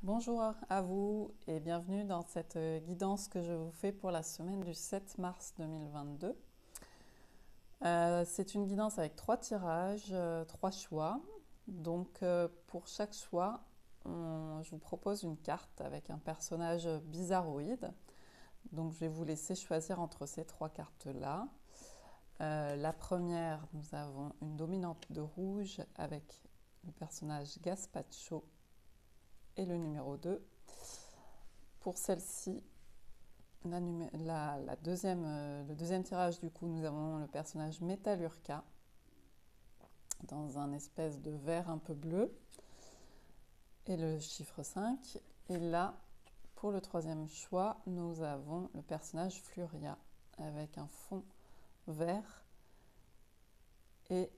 Bonjour à vous et bienvenue dans cette guidance que je vous fais pour la semaine du 7 mars 2022. C'est une guidance avec 3 tirages, 3 choix. Donc pour chaque choix, je vous propose une carte avec un personnage bizarroïde. Donc je vais vous laisser choisir entre ces 3 cartes-là. La première, nous avons une dominante de rouge avec le personnage Gaspacho et le numéro 2. Pour celle-ci, le deuxième tirage, du coup, nous avons le personnage Metalurka dans un espèce de vert un peu bleu et le chiffre 5. Et là, pour le troisième choix, nous avons le personnage Fluria avec un fond vert et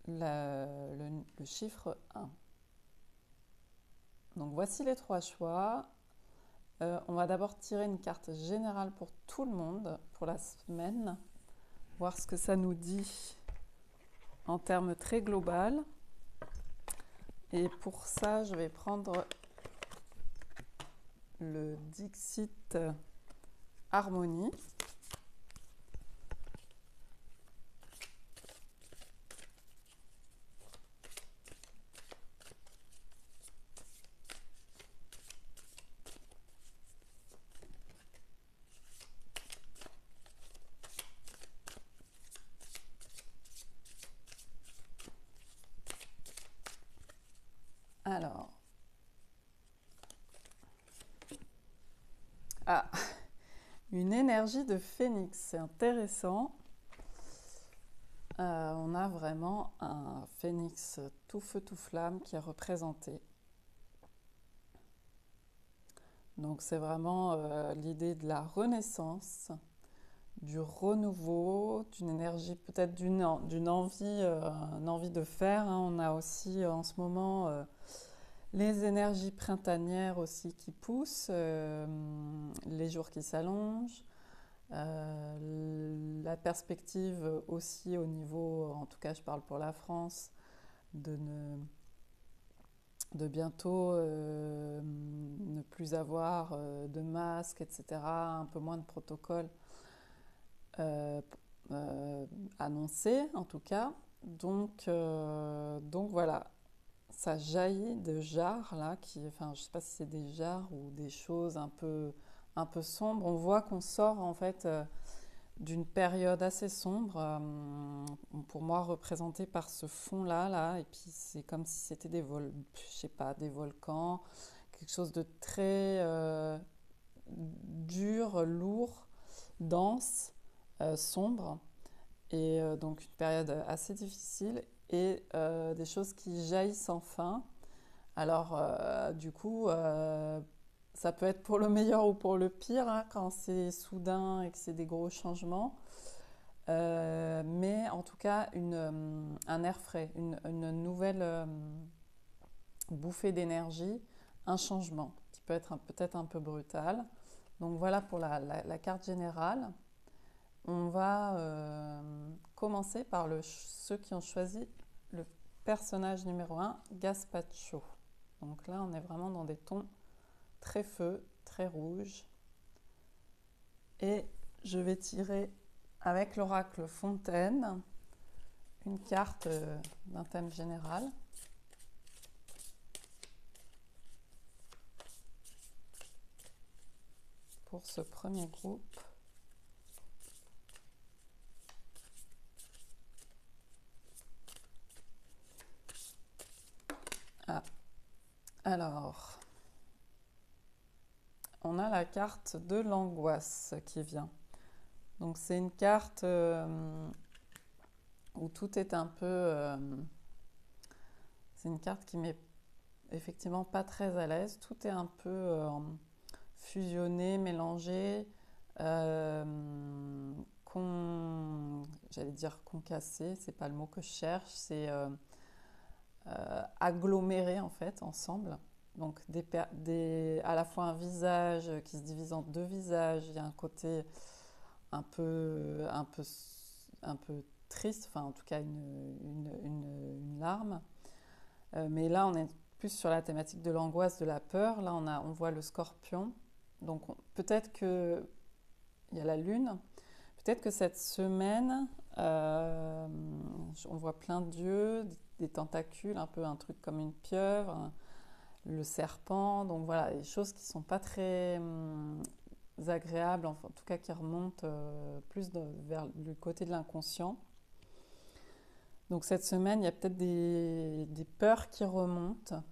le chiffre 1. Donc voici les 3 choix. On va d'abord tirer une carte générale pour tout le monde pour la semaine, voir ce que ça nous dit en termes très global. Et pour ça, je vais prendre le Dixit Harmonie. Alors, une énergie de phénix, c'est intéressant. On a vraiment un phénix tout feu tout flamme qui est représenté. Donc c'est vraiment l'idée de la renaissance, du renouveau, d'une énergie, peut-être d'une envie, une envie de faire. On a aussi en ce moment les énergies printanières aussi qui poussent, les jours qui s'allongent, la perspective aussi au niveau, en tout cas je parle pour la France, de bientôt ne plus avoir de masques, etc., un peu moins de protocoles euh, annoncés en tout cas. Donc voilà, ça jaillit de jarres là, enfin je sais pas si c'est des jarres ou des choses un peu sombres. On voit qu'on sort en fait d'une période assez sombre, pour moi représentée par ce fond-là, et puis c'est comme si c'était je sais pas, des volcans, quelque chose de très dur, lourd, dense, sombre, et donc une période assez difficile, et des choses qui jaillissent enfin. Alors, du coup, ça peut être pour le meilleur ou pour le pire, quand c'est soudain et que c'est des gros changements. Mais en tout cas, un air frais, une nouvelle bouffée d'énergie, un changement qui peut être peut-être un peu brutal. Donc voilà pour la carte générale. On va commencer par ceux qui ont choisi le personnage numéro 1, Gaspacho. Donc là, on est vraiment dans des tons très feu, très rouge. Et je vais tirer avec l'oracle Fontaine une carte d'un thème général. Pour ce premier groupe. Alors, on a la carte de l'angoisse qui vient. Donc c'est une carte où tout est un peu... c'est une carte qui m'est effectivement pas très à l'aise. Tout est un peu fusionné, mélangé, j'allais dire concassé, c'est pas le mot que je cherche, c'est aggloméré en fait ensemble. Donc à la fois un visage qui se divise en deux visages, il y a un côté un peu, un peu, un peu triste, enfin en tout cas une larme. Mais là on est plus sur la thématique de l'angoisse, de la peur. Là, on voit le scorpion. Donc, peut-être qu'il y a la lune. Peut-être que cette semaine, on voit plein d'yeux, des tentacules, un peu un truc comme une pieuvre, le serpent. Donc voilà, des choses qui ne sont pas très agréables, enfin, en tout cas qui remontent plus vers le côté de l'inconscient. Donc cette semaine, il y a peut-être des peurs qui remontent,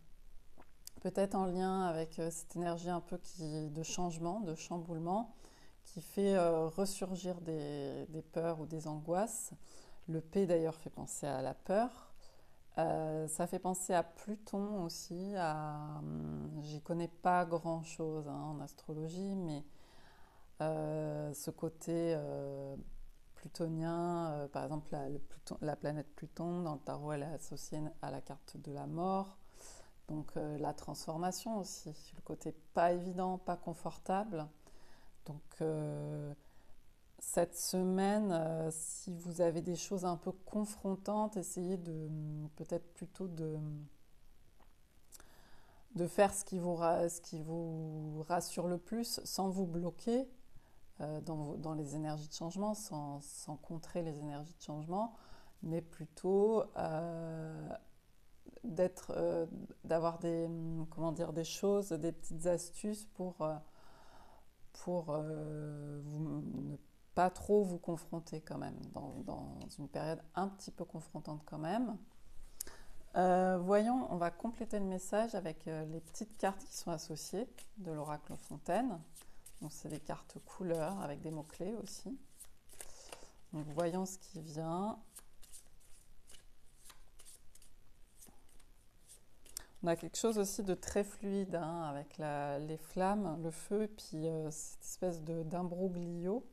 peut-être en lien avec cette énergie un peu de changement, de chamboulement, qui fait ressurgir des peurs ou des angoisses. Le P d'ailleurs fait penser à la peur. Ça fait penser à Pluton aussi. J'y connais pas grand-chose en astrologie, mais ce côté plutonien, par exemple la planète Pluton dans le tarot, elle est associée à la carte de la mort. Donc la transformation aussi, le côté pas évident, pas confortable. Donc cette semaine, si vous avez des choses un peu confrontantes, essayez peut-être plutôt de faire ce qui vous rassure le plus sans vous bloquer dans les énergies de changement, sans contrer les énergies de changement, mais plutôt d'avoir des choses, des petites astuces pour ne pas trop vous confronter quand même, dans une période un petit peu confrontante quand même. Voyons, on va compléter le message avec les petites cartes qui sont associées de l'oracle Fontaine. Donc c'est des cartes couleurs avec des mots-clés aussi. Donc voyons ce qui vient. On a quelque chose aussi de très fluide avec les flammes, le feu et puis cette espèce d'imbroglio.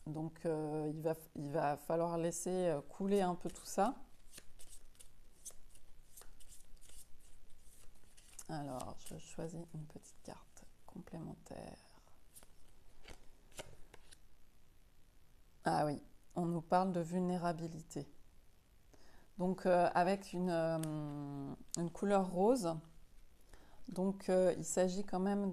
Donc il va falloir laisser couler un peu tout ça. Alors, je choisis une petite carte complémentaire. Ah oui, on nous parle de vulnérabilité. Donc avec une couleur rose. Donc il s'agit quand même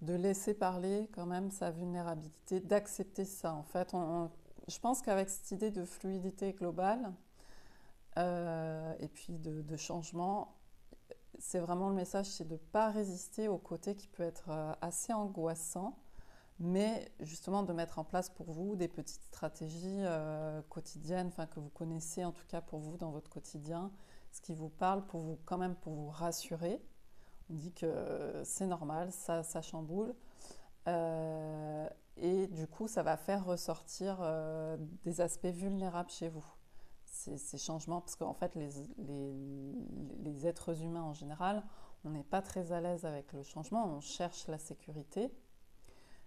de laisser parler quand même sa vulnérabilité, d'accepter ça. En fait, je pense qu'avec cette idée de fluidité globale et puis de changement, c'est vraiment le message, c'est de ne pas résister au côté qui peut être assez angoissant, mais justement de mettre en place pour vous des petites stratégies quotidiennes, enfin que vous connaissez en tout cas pour vous dans votre quotidien, ce qui vous parle pour vous quand même pour vous rassurer. On dit que c'est normal, ça chamboule. Et du coup, ça va faire ressortir des aspects vulnérables chez vous. Ces changements, parce qu'en fait, les êtres humains en général, on n'est pas très à l'aise avec le changement, on cherche la sécurité,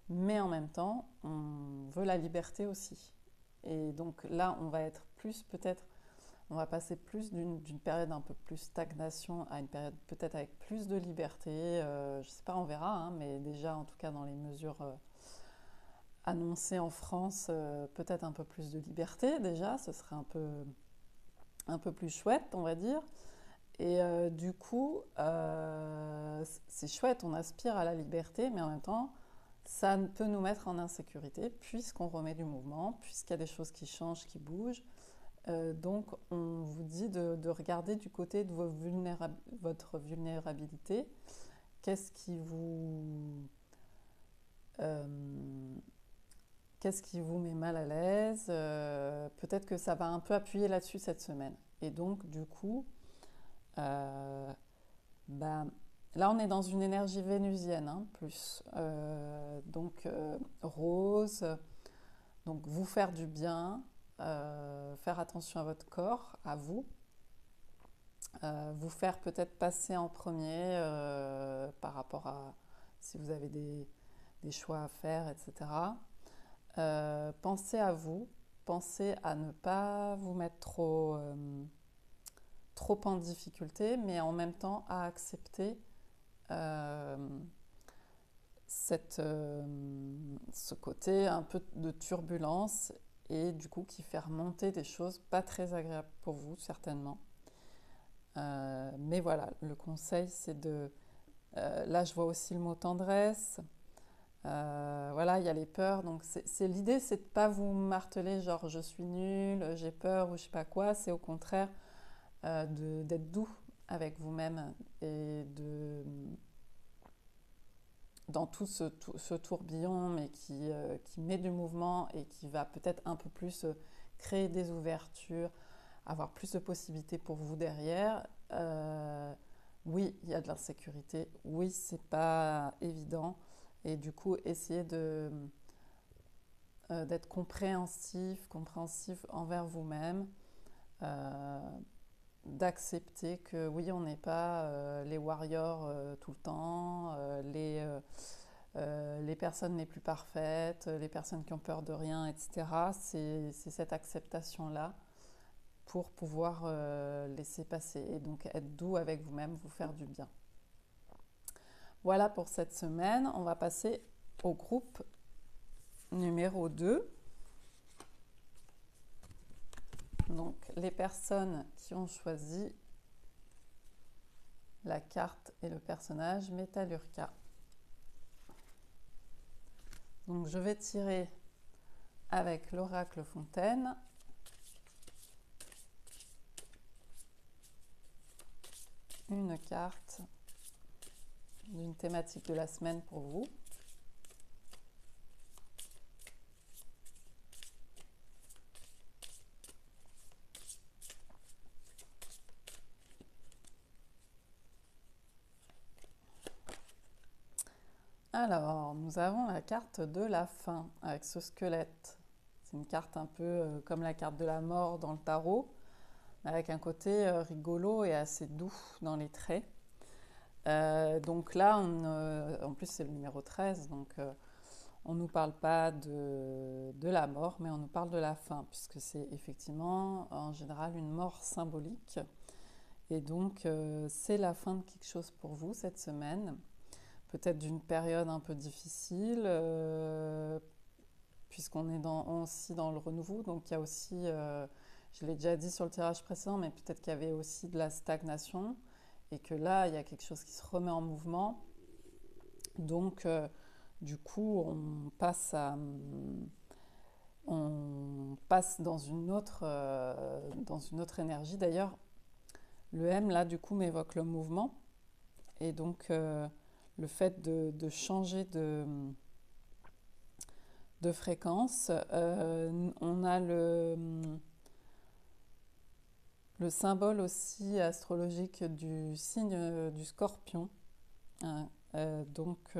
mais en même temps, on veut la liberté aussi. Et donc là, on va être plus peut-être, on va passer plus d'une période un peu plus stagnation à une période peut-être avec plus de liberté. Je ne sais pas, on verra, mais déjà en tout cas dans les mesures annoncées en France, peut-être un peu plus de liberté déjà, ce serait un peu plus chouette, on va dire. Et du coup, c'est chouette, on aspire à la liberté, mais en même temps, ça peut nous mettre en insécurité puisqu'on remet du mouvement, puisqu'il y a des choses qui changent, qui bougent. Donc, on vous dit de regarder du côté de votre vulnérabilité. Qu'est-ce qui vous met mal à l'aise? Peut-être que ça va un peu appuyer là-dessus cette semaine. Et donc, du coup, là, on est dans une énergie vénusienne, plus. Donc, rose. Donc, vous faire du bien. Faire attention à votre corps, à vous. Vous faire peut-être passer en premier par rapport à si vous avez des choix à faire, etc. Pensez à vous. Pensez à ne pas vous mettre trop en difficulté, mais en même temps à accepter ce côté un peu de turbulence et du coup qui fait remonter des choses pas très agréables pour vous, certainement. Mais voilà, le conseil, c'est de... là, je vois aussi le mot tendresse. Voilà, il y a les peurs. Donc, l'idée, c'est de ne pas vous marteler, genre je suis nulle, j'ai peur ou je sais pas quoi. C'est au contraire d'être doux avec vous-même et dans tout ce tourbillon, mais qui met du mouvement et qui va peut-être un peu plus créer des ouvertures, avoir plus de possibilités pour vous derrière. Oui, il y a de l'insécurité. Oui, c'est pas évident. Et du coup, essayez d'être compréhensif envers vous-même, euh, d'accepter que oui, on n'est pas les warriors tout le temps, les personnes les plus parfaites, les personnes qui ont peur de rien, etc. C'est cette acceptation-là pour pouvoir laisser passer et donc être doux avec vous-même, vous faire du bien. Voilà pour cette semaine. On va passer au groupe numéro 2. Donc les personnes qui ont choisi la carte et le personnage Métallurca. Donc je vais tirer avec l'oracle Fontaine. Une carte d'une thématique de la semaine pour vous. Alors, nous avons la carte de la fin avec ce squelette. C'est une carte un peu comme la carte de la mort dans le tarot, avec un côté rigolo et assez doux dans les traits. Donc là, en plus c'est le numéro 13, donc on ne nous parle pas de la mort, mais on nous parle de la fin, puisque c'est effectivement en général une mort symbolique. Et donc c'est la fin de quelque chose pour vous cette semaine. Peut-être d'une période un peu difficile, puisqu'on est aussi dans le renouveau. Donc il y a aussi, je l'ai déjà dit sur le tirage précédent, mais peut-être qu'il y avait aussi de la stagnation et que là, il y a quelque chose qui se remet en mouvement. Donc du coup, on passe dans une autre énergie. D'ailleurs, le M, là, du coup, m'évoque le mouvement. Et donc le fait de changer de fréquence. On a le symbole aussi astrologique du signe du Scorpion. Hein. Donc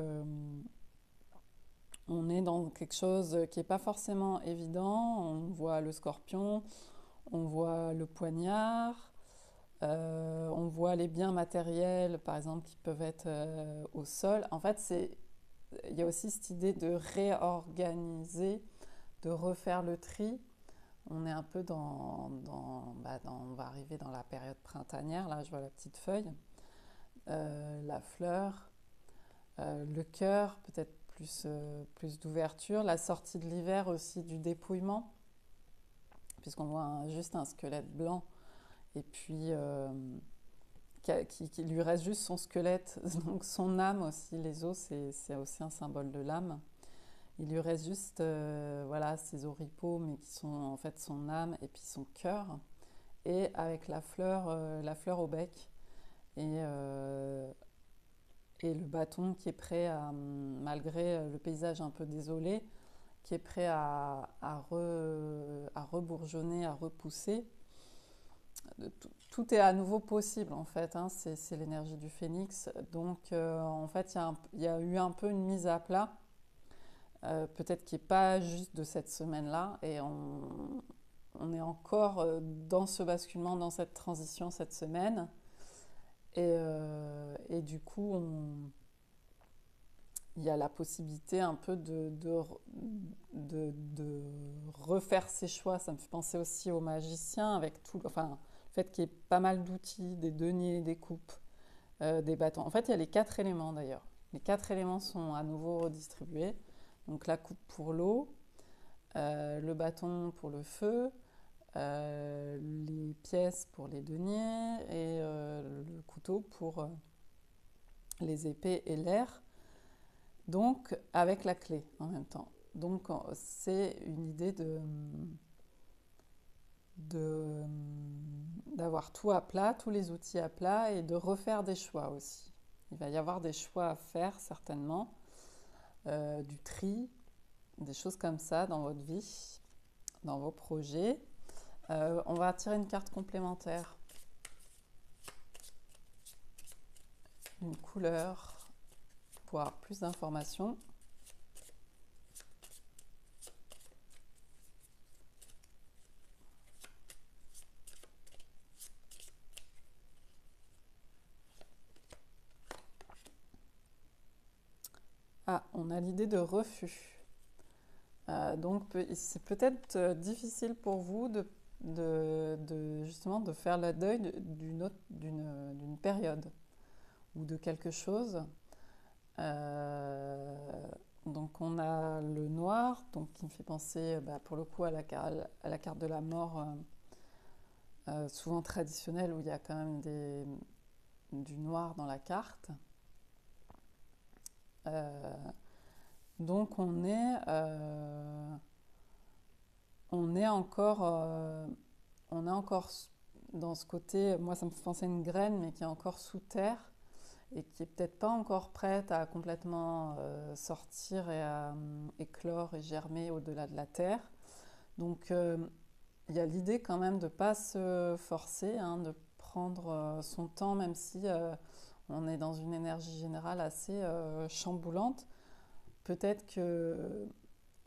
on est dans quelque chose qui n'est pas forcément évident. On voit le Scorpion, on voit le poignard. On voit les biens matériels, par exemple, qui peuvent être au sol. En fait, il y a aussi cette idée de réorganiser, de refaire le tri. On est un peu on va arriver dans la période printanière. Là, je vois la petite feuille, la fleur, le cœur, peut-être plus d'ouverture. La sortie de l'hiver aussi, du dépouillement, puisqu'on voit juste un squelette blanc. Et puis, qui lui reste juste son squelette, donc son âme aussi. Les os, c'est aussi un symbole de l'âme. Il lui reste juste voilà, ses oripeaux, mais qui sont en fait son âme et puis son cœur. Et avec la fleur au bec et le bâton qui est prêt malgré le paysage un peu désolé, qui est prêt à rebourgeonner, à repousser. Tout est à nouveau possible en fait, hein. C'est l'énergie du phénix. Donc en fait, il y a eu un peu une mise à plat, peut-être qui n'est pas juste de cette semaine-là. Et on est encore dans ce basculement, dans cette transition cette semaine. Et du coup, il y a la possibilité un peu de refaire ses choix. Ça me fait penser aussi aux magiciens avec tout, enfin, le fait qu'il y ait pas mal d'outils, des deniers, des coupes, des bâtons. En fait, il y a les 4 éléments d'ailleurs. Les 4 éléments sont à nouveau redistribués. Donc la coupe pour l'eau, le bâton pour le feu, les pièces pour les deniers et le couteau pour les épées et l'air. Donc avec la clé en même temps. Donc c'est une idée d'avoir tout à plat, tous les outils à plat et de refaire des choix aussi. Il va y avoir des choix à faire certainement, du tri, des choses comme ça dans votre vie, dans vos projets. On va tirer une carte complémentaire, une couleur pour avoir plus d'informations. Ah, on a l'idée de refus. Donc c'est peut-être difficile pour vous justement de faire le deuil d'une période ou de quelque chose. Donc on a le noir, donc qui me fait penser pour le coup à la carte de la mort, souvent traditionnelle, où il y a quand même du noir dans la carte. Donc on est encore dans ce côté, moi ça me fait penser à une graine, mais qui est encore sous terre et qui est peut-être pas encore prête à complètement sortir et à éclore et germer au-delà de la terre. Donc il y a l'idée quand même de ne pas se forcer, hein, de prendre son temps, même si on est dans une énergie générale assez chamboulante. Peut-être que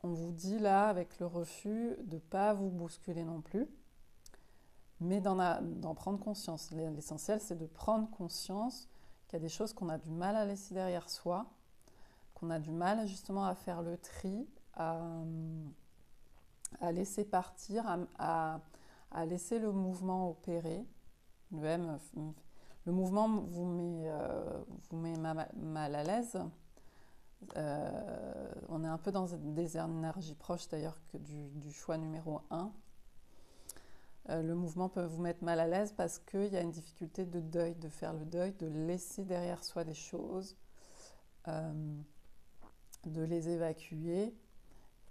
on vous dit là, avec le refus, de ne pas vous bousculer non plus, mais d'en prendre conscience. L'essentiel, c'est de prendre conscience qu'il y a des choses qu'on a du mal à laisser derrière soi, qu'on a du mal justement à faire le tri, à laisser partir, à laisser le mouvement opérer. Le mouvement vous met mal à l'aise. On est un peu dans des énergies proches d'ailleurs que du choix numéro 1. Le mouvement peut vous mettre mal à l'aise parce qu'il y a une difficulté de deuil, de faire le deuil, de laisser derrière soi des choses, de les évacuer.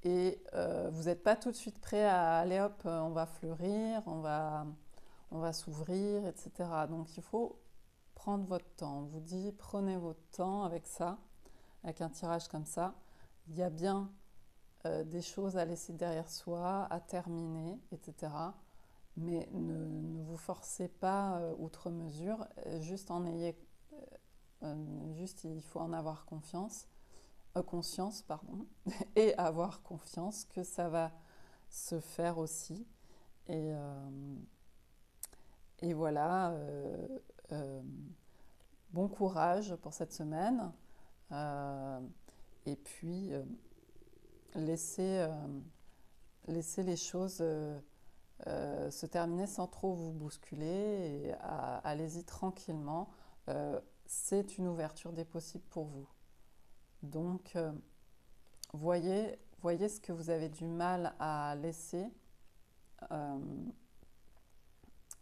Et vous n'êtes pas tout de suite prêt à aller hop, on va fleurir, on va s'ouvrir, etc. Donc il faut prendre votre temps. On vous dit prenez votre temps avec ça, avec un tirage comme ça. Il y a bien des choses à laisser derrière soi, à terminer, etc. Mais ne vous forcez pas outre mesure, juste il faut en avoir conscience, et avoir confiance que ça va se faire aussi. Et voilà, bon courage pour cette semaine. Et puis, laissez les choses se terminer sans trop vous bousculer. Et allez-y tranquillement. C'est une ouverture des possibles pour vous. Donc, voyez ce que vous avez du mal à laisser.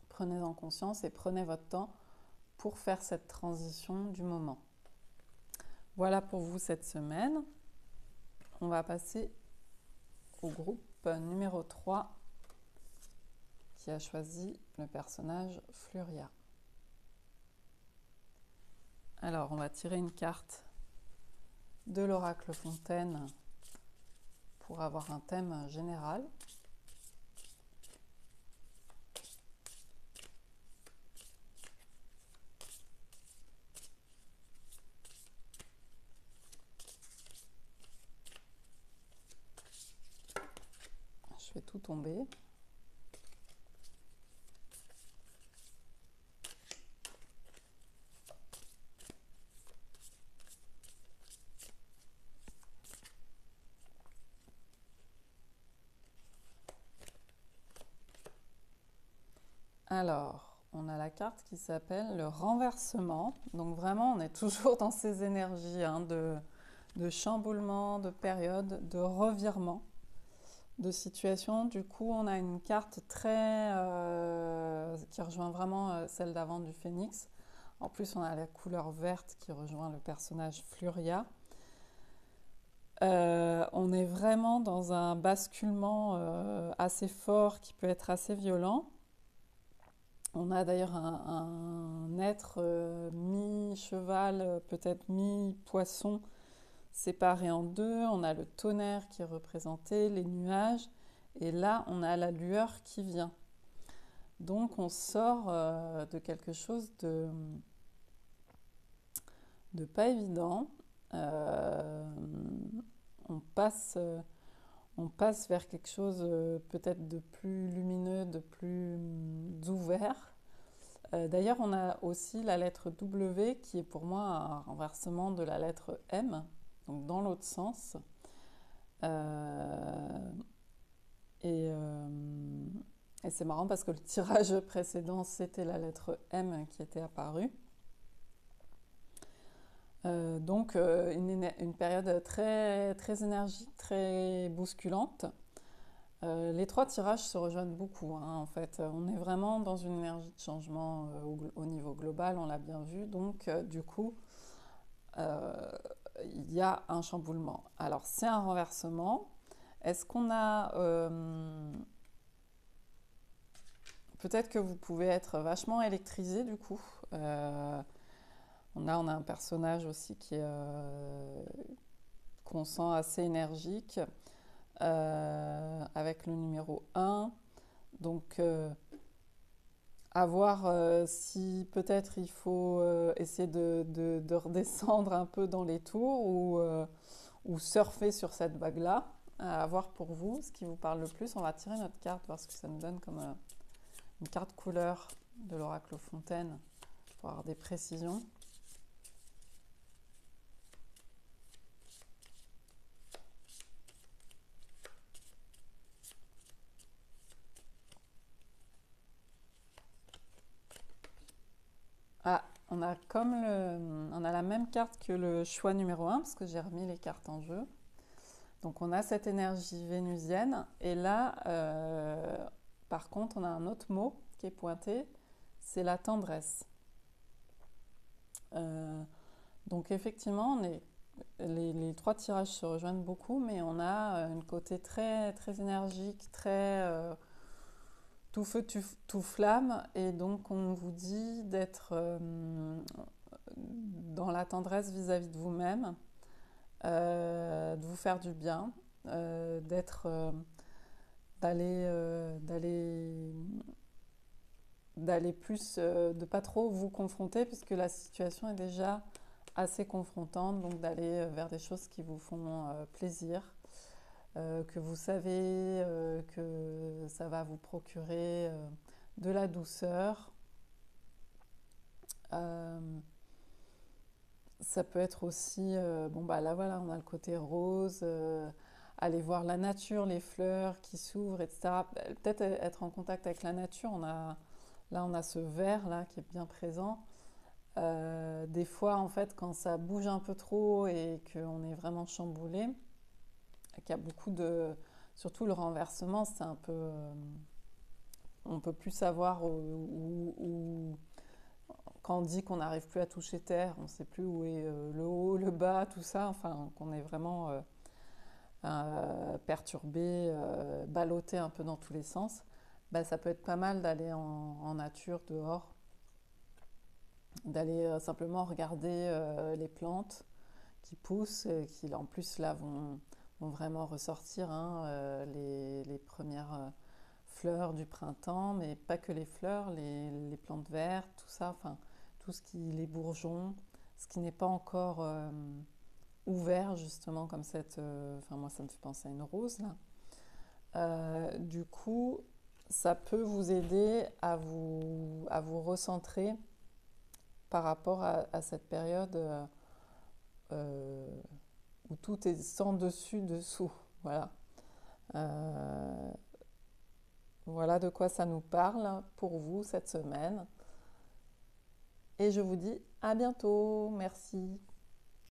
Prenez-en conscience et prenez votre temps pour faire cette transition du moment. Voilà pour vous cette semaine. On va passer au groupe numéro 3 qui a choisi le personnage Fluria. Alors, on va tirer une carte de l'oracle Fontaine pour avoir un thème général. Je fais tout tomber. Alors, on a la carte qui s'appelle le renversement. Donc vraiment, on est toujours dans ces énergies hein, de chamboulement, de période, de revirement, de situation. Du coup, on a une carte qui rejoint vraiment celle d'avant du phénix. En plus, on a la couleur verte qui rejoint le personnage Fluria. On est vraiment dans un basculement assez fort qui peut être assez violent. On a d'ailleurs un être mi-cheval, peut-être mi-poisson, séparé en deux. On a le tonnerre qui est représenté, les nuages, et là on a la lueur qui vient. Donc on sort de quelque chose de pas évident. On passe vers quelque chose peut-être de plus lumineux, de plus ouvert. D'ailleurs, on a aussi la lettre W qui est pour moi un renversement de la lettre M, donc dans l'autre sens. Et c'est marrant parce que le tirage précédent, c'était la lettre M qui était apparue. Donc une période très, très énergique, très bousculante. Les trois tirages se rejoignent beaucoup, hein, en fait. On est vraiment dans une énergie de changement au niveau global, on l'a bien vu. Donc, du coup, il y a un chamboulement. Alors, c'est un renversement. Est-ce qu'on a... peut-être que vous pouvez être vachement électrisé, du coup. On a un personnage aussi qu'on sent assez énergique. Avec le numéro 1. Donc, à voir si peut-être il faut essayer de redescendre un peu dans les tours ou surfer sur cette vague-là. À voir pour vous, ce qui vous parle le plus. On va tirer notre carte, voir ce que ça nous donne comme une carte couleur de l'oracle Fontaine pour avoir des précisions. Ah, on a la même carte que le choix numéro 1, parce que j'ai remis les cartes en jeu. Donc on a cette énergie vénusienne, et là, par contre, on a un autre mot qui est pointé, c'est la tendresse. Donc effectivement, les trois tirages se rejoignent beaucoup, mais on a un côté très, très énergique, très tout feu, tout flamme, et donc on vous dit d'être dans la tendresse vis-à-vis de vous-même, de vous faire du bien, d'aller plus, de pas trop vous confronter, puisque la situation est déjà assez confrontante, donc d'aller vers des choses qui vous font plaisir, que vous savez que ça va vous procurer de la douceur. Ça peut être aussi, bon bah là voilà, on a le côté rose, aller voir la nature, les fleurs qui s'ouvrent, etc. Peut-être être en contact avec la nature. Là, on a ce vert là qui est bien présent. Des fois, en fait, quand ça bouge un peu trop et qu'on est vraiment chamboulé, qu'il y a beaucoup de... Surtout le renversement, c'est un peu... on peut plus savoir où quand on dit qu'on n'arrive plus à toucher terre, on ne sait plus où est le haut, le bas, tout ça, enfin, qu'on est vraiment perturbé, ballotté un peu dans tous les sens. Bah, ça peut être pas mal d'aller en nature, dehors, d'aller simplement regarder les plantes qui poussent, et qui en plus là vont vraiment ressortir, hein, les premières fleurs du printemps, mais pas que les fleurs, les plantes vertes, tout ça, enfin les bourgeons, ce qui n'est pas encore ouvert justement comme enfin moi ça me fait penser à une rose là. Du coup, ça peut vous aider à vous recentrer par rapport à cette période où tout est sans dessus dessous. Voilà. Voilà de quoi ça nous parle pour vous cette semaine. et je vous dis à bientôt. Merci.